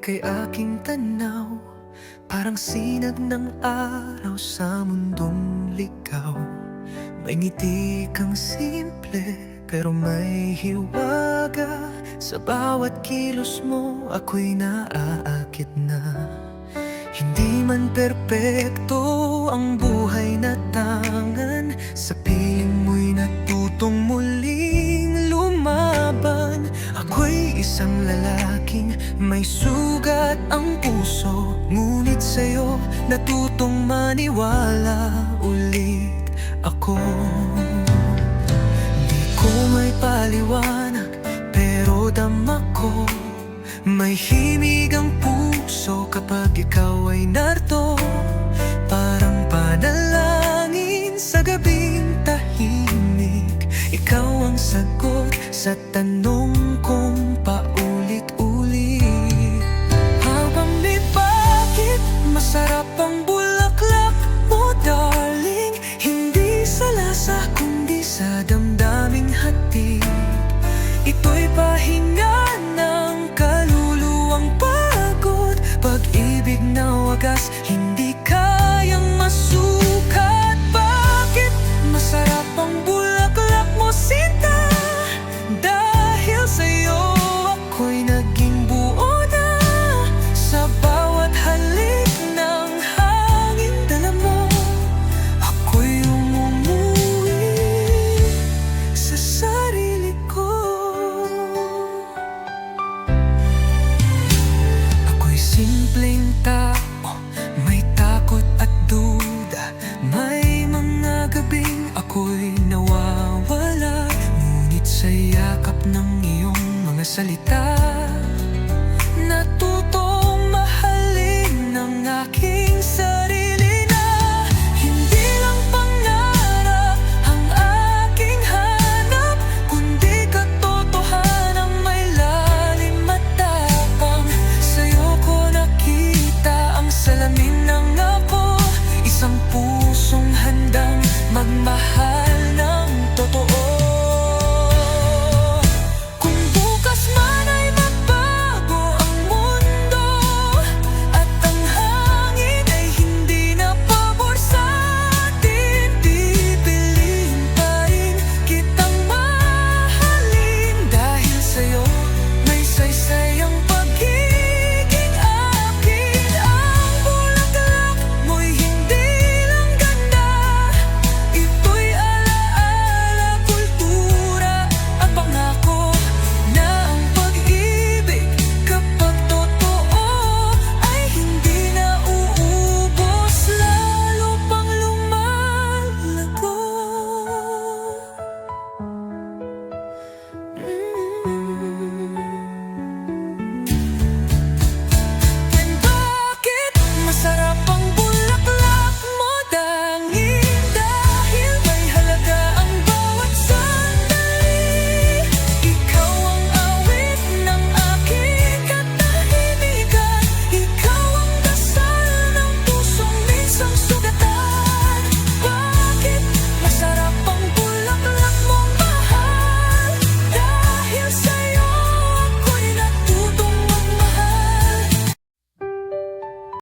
kay aking tanaw, parang sinag ng araw sa mundong ligaw. May ngiti kang simple, pero may hiwaga. Sa bawat kilos mo, ako'y naaakit na. Hindi man perpekto ang buhay na tangan, sa piling mo'y natutong muling lumaban. Ako'y isang lalaking may sugat ang puso, ngunit sa'yo natutong maniwala ulit ako. Di ko may paliwanag, pero dama ko may himig ang puso kapag ikaw ay narito. Parang panalangin sa gabing tahimik, ikaw ang sagot sa tanong kong paulit-ulit. Habang may bakit, masarap ang bulaklak mo, darling. Hindi sa lasa, kundi sa damdaming hatid. Ito'y pahinga ng kaluluwang pagod, pag-ibig na wagas, hindi kayang masukat. Bakit masarap ang bulaklak mo, sinta? Dahil sa'yo ako'y naging buo na. Sa bawat halik ng hangin dala mo, ako'y umumuwi sa sarili ko. Ako'y simpleng tao,